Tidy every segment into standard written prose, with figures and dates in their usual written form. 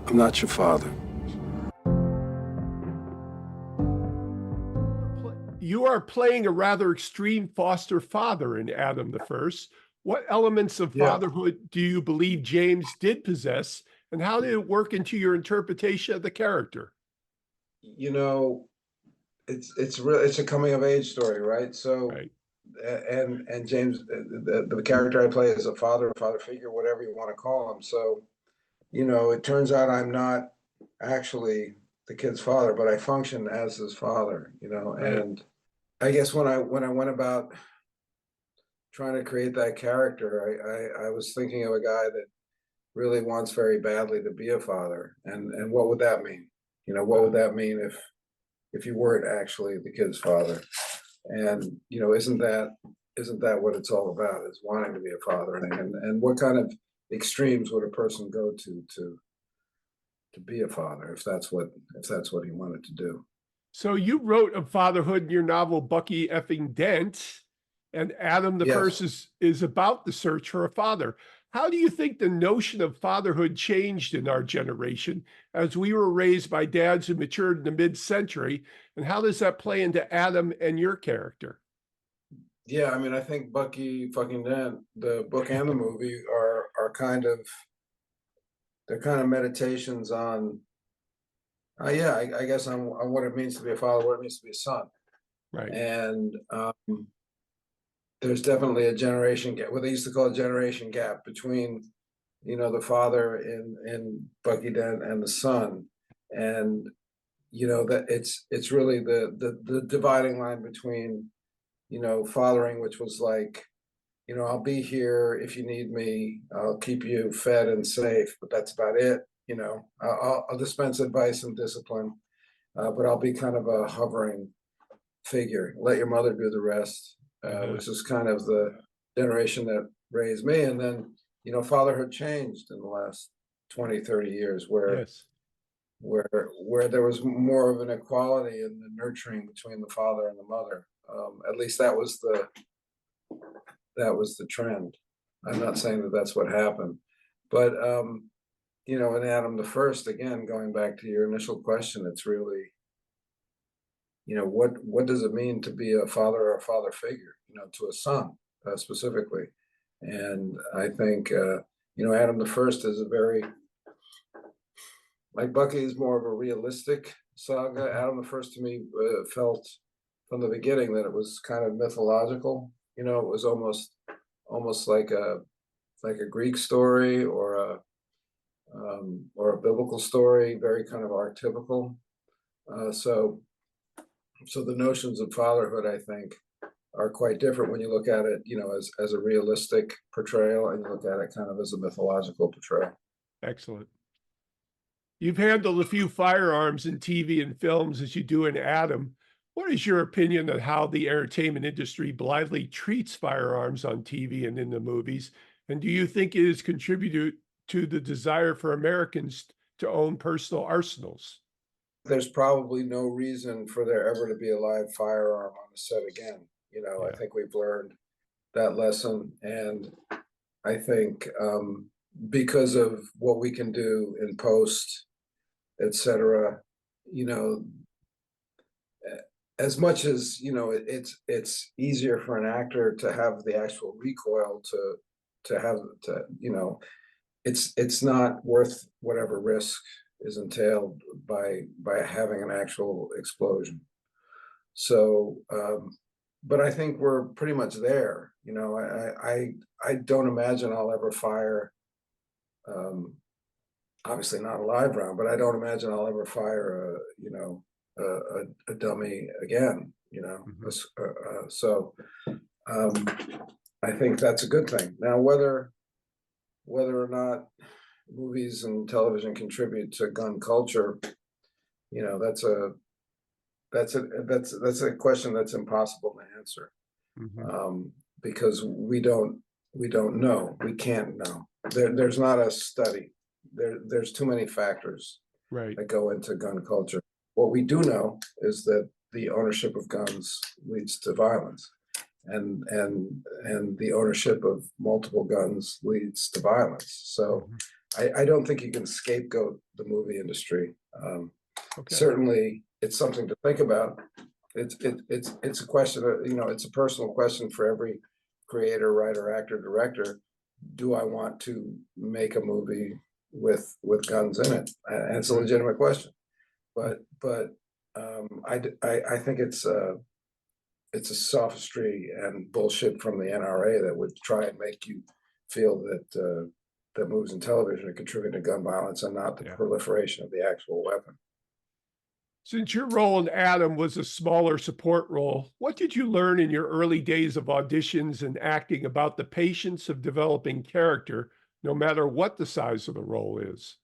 I'm not your father. You are playing a rather extreme foster father in Adam the First. What elements of Yeah. fatherhood do you believe James did possess, and how did it work into your interpretation of the character? You know, it's a coming of age story, right? So, Right. and James, the character I play is a father figure, whatever you want to call him. So, it turns out I'm not actually the kid's father, but I function as his father, Right. and I guess when I went about trying to create that character, I was thinking of a guy that really wants very badly to be a father, and what would that mean? What would that mean if you weren't actually the kid's father? And isn't that what it's all about? Is wanting to be a father, and what kind of extremes would a person go to be a father if that's what he wanted to do? So you wrote of fatherhood in your novel Bucky effing Dent, and Adam the Yes. First is about the search for a father. How do you think the notion of fatherhood changed in our generation as we were raised by dads who matured in the mid-century? And how does that play into Adam and your character? Yeah, I mean, I think Bucky fucking Dent, the book and the movie are kind of they're kind of meditations on yeah, I guess on what it means to be a father, what it means to be a son. Right. And there's definitely a generation gap, what they used to call a generation gap between, the father in Bucky Dent and the son. And, that it's really the dividing line between, fathering, which was like, I'll be here if you need me. I'll keep you fed and safe, but that's about it. I'll dispense advice and discipline, but I'll be kind of a hovering figure. Let your mother do the rest, Uh-huh. which is kind of the generation that raised me. And then, fatherhood changed in the last 20, 30 years where Yes. where there was more of an equality in the nurturing between the father and the mother. At least that was the trend. I'm not saying that that's what happened, but in Adam the First, again, going back to your initial question, it's really, what does it mean to be a father or a father figure, to a son specifically? And I think Adam the First is a very, like, Bucky is more of a realistic saga. Mhm. Adam the First to me felt from the beginning that it was kind of mythological. It was almost like a Greek story or a biblical story, very kind of archetypical. So the notions of fatherhood, I think, are quite different when you look at it, as a realistic portrayal, and you look at it kind of as a mythological portrayal. Excellent. You've handled a few firearms in TV and films as you do in Adam. What is your opinion on how the entertainment industry blindly treats firearms on TV and in the movies? And do you think it has contributed to the desire for Americans to own personal arsenals? There's probably no reason for there ever to be a live firearm on the set again. I Yeah. think we've learned that lesson, and I think because of what we can do in post, etc. You know, as much as it's easier for an actor to have the actual recoil to have to it's not worth whatever risk is entailed by having an actual explosion. So, but I think we're pretty much there. I don't imagine I'll ever fire. Um, Obviously not a live round, but I don't imagine I'll ever fire a dummy again. Mhm. So um, I think that's a good thing. Now, whether or not movies and television contribute to gun culture, that's a question that's impossible to answer, Mhm. um, because we don't know. We can't know. There's not a study. There's too many factors Right. that go into gun culture. What we do know is that the ownership of guns leads to violence, and the ownership of multiple guns leads to violence. So Mhm. I don't think you can scapegoat the movie industry. Okay. Certainly, it's something to think about. It's a question of, it's a personal question for every creator, writer, actor, director. Do I want to make a movie with guns in it? And it's a legitimate question. But I think it's a sophistry and bullshit from the NRA that would try and make you feel that that movies and television are contributing to gun violence and not the proliferation of the actual weapon. Since your role in Adam was a smaller support role, what did you learn in your early days of auditions and acting about the patience of developing character, no matter what the size of the role is?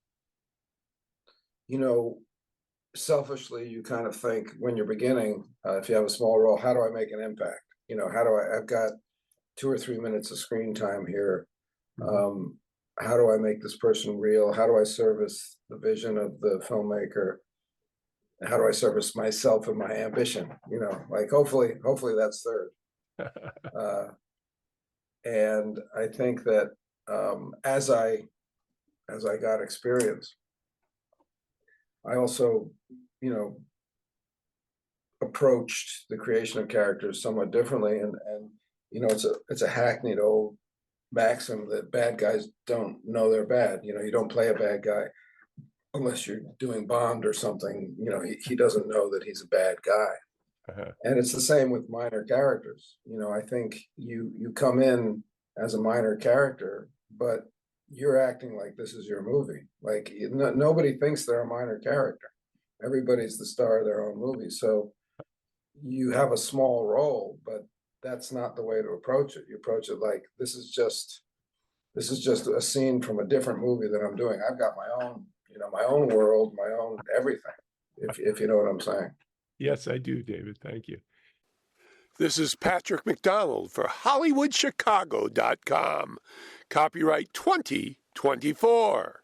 Selfishly, you kind of think when you're beginning, if you have a small role, how do I make an impact? I've got 2 or 3 minutes of screen time here. How do I make this person real? How do I service the vision of the filmmaker? How do I service myself and my ambition? Hopefully that's third. And I think that as I got experience, I also, approached the creation of characters somewhat differently. And it's a hackneyed old maxim that bad guys don't know they're bad. You don't play a bad guy unless you're doing Bond or something. He doesn't know that he's a bad guy. And it's the same with minor characters. I think you come in as a minor character, but you're acting like this is your movie. Like nobody thinks they're a minor character. Everybody's the star of their own movie. So you have a small role, but that's not the way to approach it. You approach it like this is just a scene from a different movie that I'm doing. I've got my own, my own world, my own everything. If you know what I'm saying. Yes, I do, David. Thank you. This is Patrick McDonald for HollywoodChicago.com. Copyright 2024.